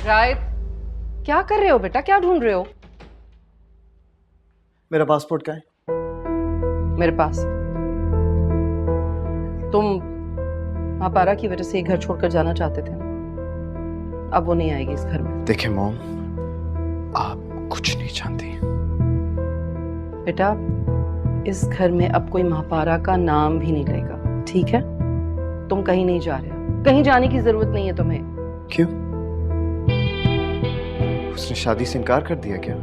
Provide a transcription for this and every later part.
राय, क्या कर रहे हो बेटा? क्या ढूंढ रहे हो? मेरा पासपोर्ट क्या है? मेरे पास। तुम महापारा की वजह से ये घर छोड़कर जाना चाहते थे, अब वो नहीं आएगी इस घर में। देखिए मॉम, आप कुछ नहीं जानती। बेटा, इस घर में अब कोई महापारा का नाम भी नहीं लेगा, ठीक है? तुम कहीं नहीं जा रहे हो, कहीं जाने की जरूरत नहीं है तुम्हें। क्यों? उसने शादी से इनकार कर दिया क्या?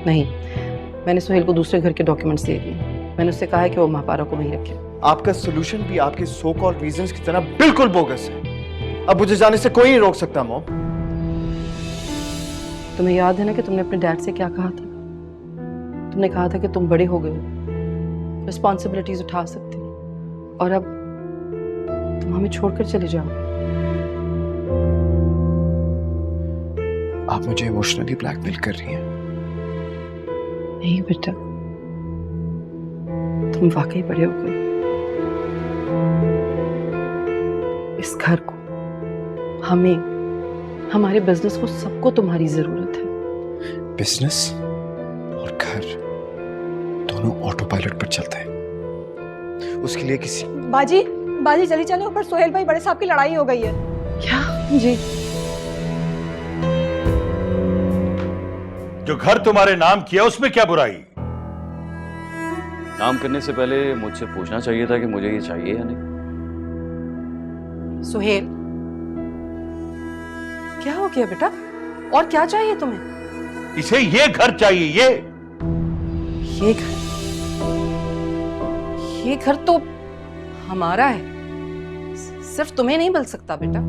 नहीं, मैंने सुहेल को दूसरे घर के डॉक्यूमेंट्स दे दिए। मैंने उससे कहा है कि वो महापारा को वहीं रखे। आपका सोल्यूशन भी आपके सो कॉल्ड रीजंस की तरह बिल्कुल बोगस है। अब मुझे जाने से कोई नहीं रोक सकता मॉम। तुम्हें याद है ना कि तुमने अपने डैड से क्या कहा था? तुमने कहा था कि तुम बड़े हो गए हो, रिस्पॉन्सिबिलिटीज उठा सकते हो, और अब तुम हमें छोड़कर चले जाओगे। आप मुझे इमोशनली ब्लैकमेल कर रही हैं। नहीं बेटा, तुम वाकई बड़े हो गए। इस घर को, हमें, हमारे बिजनेस को, सबको तुम्हारी जरूरत है। बिजनेस और घर दोनों ऑटो पायलट पर चलते हैं। उसके लिए किसी बाजी बाजी जल्दी चलो, ऊपर सोहेल भाई बड़े साहब की लड़ाई हो गई है। क्या? जी। जो घर तुम्हारे नाम किया उसमें क्या बुराई? नाम करने से पहले मुझसे पूछना चाहिए था कि मुझे ये चाहिए या नहीं। सुहेल, क्या हो गया बेटा? और क्या चाहिए तुम्हें? इसे ये घर चाहिए। ये घर, ये घर तो हमारा है, सिर्फ तुम्हें नहीं मिल सकता बेटा।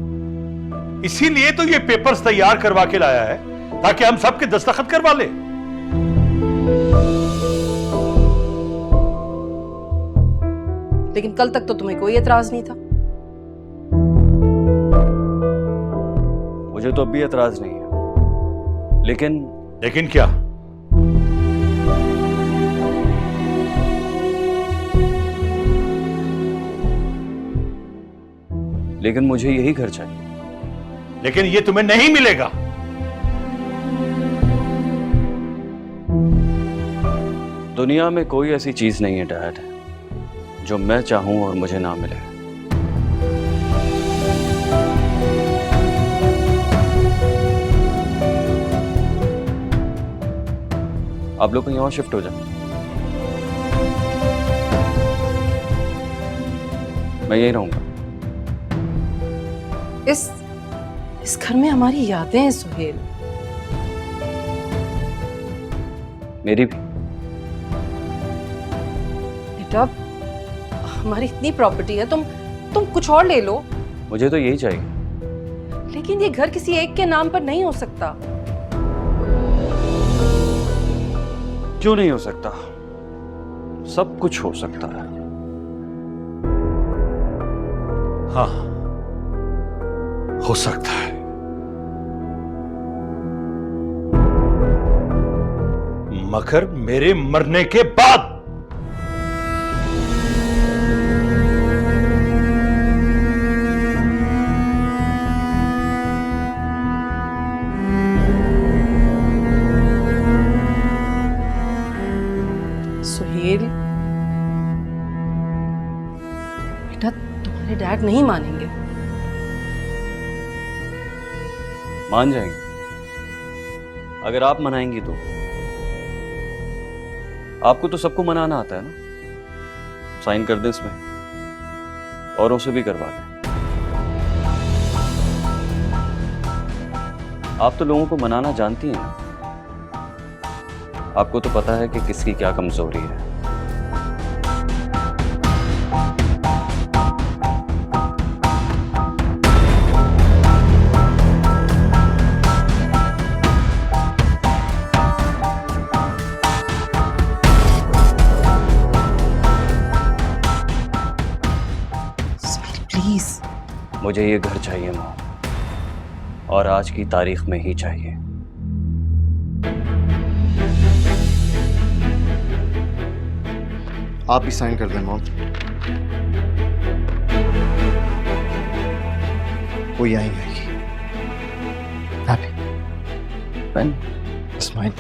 इसीलिए तो ये पेपर्स तैयार करवा के लाया है, ताकि हम सबके दस्तखत करवा ले। लेकिन कल तक तो तुम्हें कोई एतराज नहीं था। मुझे तो अब भी एतराज नहीं है, लेकिन क्या? लेकिन मुझे यही घर चाहिए। लेकिन ये तुम्हें नहीं मिलेगा। दुनिया में कोई ऐसी चीज नहीं है डैड, जो मैं चाहूं और मुझे ना मिले। आप लोग कहीं और शिफ्ट हो जाए, मैं यहीं रहूंगा। इस घर में हमारी यादें हैं सुहेल। मेरी भी। बेटा, हमारी इतनी प्रॉपर्टी है, तुम कुछ और ले लो। मुझे तो यही चाहिए। लेकिन ये घर किसी एक के नाम पर नहीं हो सकता। क्यों नहीं हो सकता? सब कुछ हो सकता है। हाँ, हो सकता है, मगर मेरे मरने के बाद। सुहेल, बेटा तुम्हारे डैड नहीं मानेंगे। मान जाएंगे अगर आप मनाएंगी तो। आपको तो सबको मनाना आता है ना। साइन कर दे इसमें, औरों से भी करवा दें। आप तो लोगों को मनाना जानती हैं ना। आपको तो पता है कि किसकी क्या कमजोरी है। प्लीज, मुझे ये घर चाहिए माँ, और आज की तारीख में ही चाहिए। आप ही साइन कर दें मॉम। वो यहीं आएगी। हैप्पी। पेन। इस्माइल